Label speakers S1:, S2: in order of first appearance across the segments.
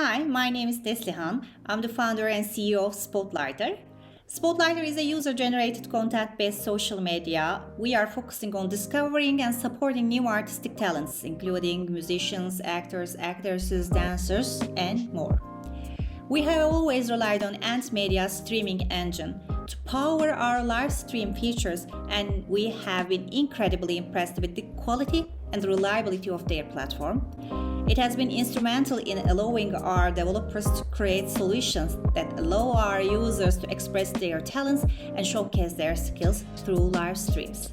S1: Hi, my name is Deslihan. I'm the founder and CEO of Spotlighter. Spotlighter is a user-generated content-based social media. We are focusing on discovering and supporting new artistic talents, including musicians, actors, actresses, dancers, and more. We have always relied on Ant Media's streaming engine to power our live stream features, and we have been incredibly impressed with the quality and reliability of their platform. It has been instrumental in allowing our developers to create solutions that allow our users to express their talents and showcase their skills through live streams.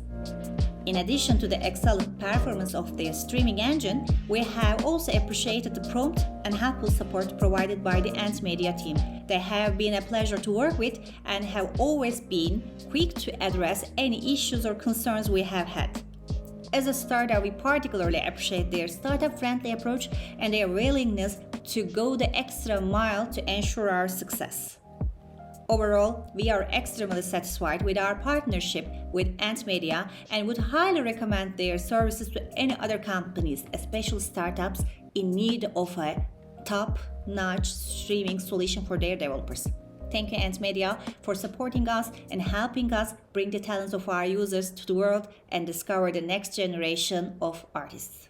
S1: In addition to the excellent performance of their streaming engine, we have also appreciated the prompt and helpful support provided by the Ant Media team. They have been a pleasure to work with and have always been quick to address any issues or concerns we have had. As a startup, we particularly appreciate their startup-friendly approach and their willingness to go the extra mile to ensure our success. Overall, we are extremely satisfied with our partnership with Ant Media and would highly recommend their services to any other companies, especially startups in need of a top-notch streaming solution for their developers. Thank you, Ant Media, for supporting us and helping us bring the talents of our users to the world and discover the next generation of artists.